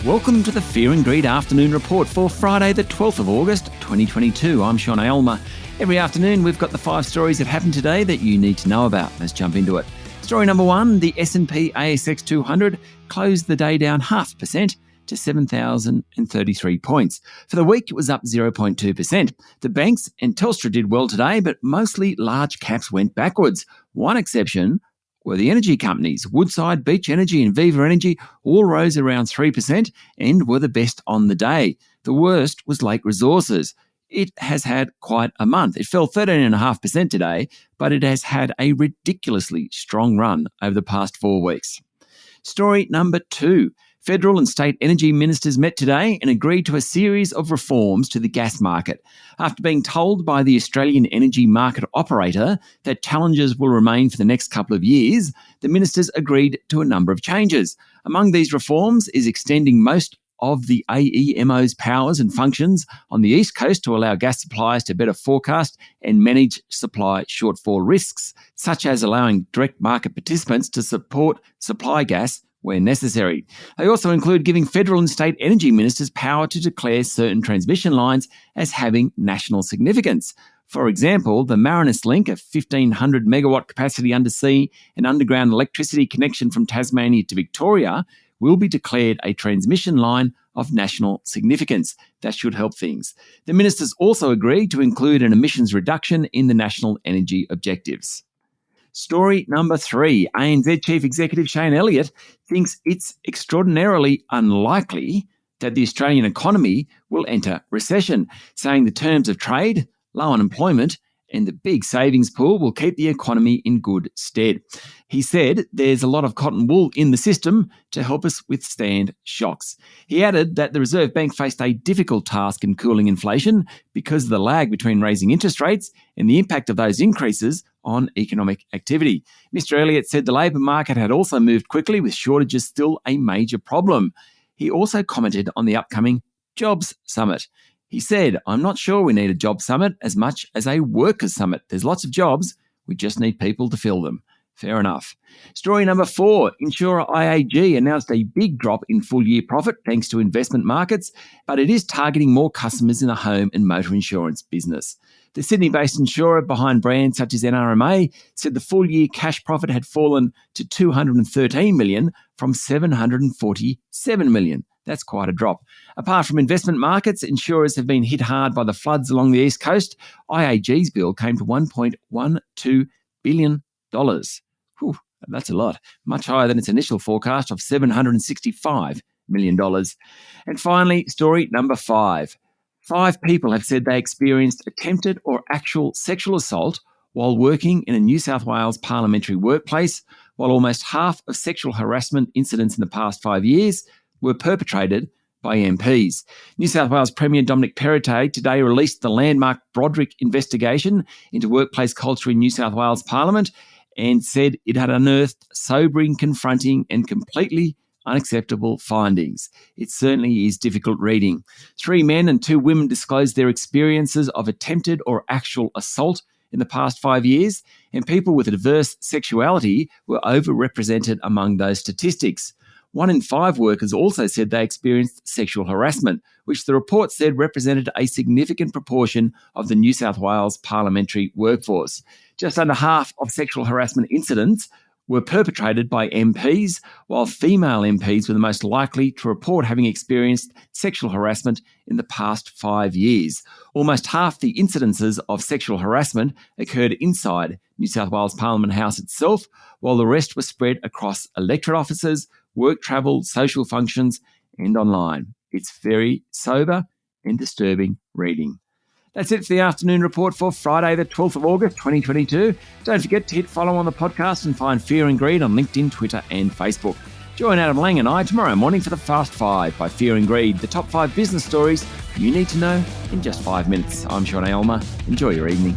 Welcome to the Fear and Greed Afternoon Report for Friday the 12th of August 2022. I'm Sean Aylmer. Every afternoon we've got the 5 stories that happened today that you need to know about. Let's jump into it. Story number 1, the S&P ASX 200 closed the day down 0.5% to 7,033 points. For the week, it was up 0.2%. The banks and Telstra did well today, but mostly large caps went backwards. One exception were the energy companies. Woodside, Beach Energy and Viva Energy all rose around 3% and were the best on the day. The worst was Lake Resources. It has had quite a month. It fell 13.5% today, but it has had a ridiculously strong run over the past 4 weeks. Story number 2. Federal and state energy ministers met today and agreed to a series of reforms to the gas market. After being told by the Australian Energy Market Operator that challenges will remain for the next couple of years, the ministers agreed to a number of changes. Among these reforms is extending most of the AEMO's powers and functions on the East Coast to allow gas suppliers to better forecast and manage supply shortfall risks, such as allowing direct market participants to support supply gas where necessary. They also include giving federal and state energy ministers power to declare certain transmission lines as having national significance. For example, the Marinus Link, a 1,500 megawatt capacity undersea and underground electricity connection from Tasmania to Victoria, will be declared a transmission line of national significance. That should help things. The ministers also agreed to include an emissions reduction in the national energy objectives. Story number 3. ANZ Chief Executive Shayne Elliott thinks it's extraordinarily unlikely that the Australian economy will enter recession, saying the terms of trade, low unemployment, and the big savings pool will keep the economy in good stead. He said there's a lot of cotton wool in the system to help us withstand shocks. He added that the Reserve Bank faced a difficult task in cooling inflation because of the lag between raising interest rates and the impact of those increases on economic activity. Mr. Elliott said the labour market had also moved quickly, with shortages still a major problem. He also commented on the upcoming Jobs Summit. He said, "I'm not sure we need a job summit as much as a workers' summit. There's lots of jobs. We just need people to fill them." Fair enough. Story number 4. Insurer IAG announced a big drop in full-year profit thanks to investment markets, but it is targeting more customers in the home and motor insurance business. The Sydney-based insurer behind brands such as NRMA said the full-year cash profit had fallen to $213 million from $747 million. That's quite a drop. Apart from investment markets, insurers have been hit hard by the floods along the East Coast. IAG's bill came to $1.12 billion. Whew, that's a lot. Much higher than its initial forecast of $765 million. And finally, story number 5. 5 people have said they experienced attempted or actual sexual assault while working in a New South Wales parliamentary workplace, while almost half of sexual harassment incidents in the past 5 years were perpetrated by MPs. New South Wales Premier Dominic Perrottet today released the landmark Broderick investigation into workplace culture in New South Wales Parliament and said it had unearthed sobering, confronting and completely unacceptable findings. It certainly is difficult reading. 3 men and 2 women disclosed their experiences of attempted or actual assault in the past 5 years, and people with a diverse sexuality were overrepresented among those statistics. 1 in 5 workers also said they experienced sexual harassment, which the report said represented a significant proportion of the New South Wales parliamentary workforce. Just under half of sexual harassment incidents were perpetrated by MPs, while female MPs were the most likely to report having experienced sexual harassment in the past 5 years. Almost half the incidences of sexual harassment occurred inside New South Wales Parliament House itself, while the rest were spread across electorate offices, work travel, social functions, and online. It's very sober and disturbing reading. That's it for the afternoon report for Friday, the 12th of August, 2022. Don't forget to hit follow on the podcast and find Fear and Greed on LinkedIn, Twitter, and Facebook. Join Adam Lang and I tomorrow morning for the Fast 5 by Fear and Greed, the top 5 business stories you need to know in just 5 minutes. I'm Sean Aylmer. Enjoy your evening.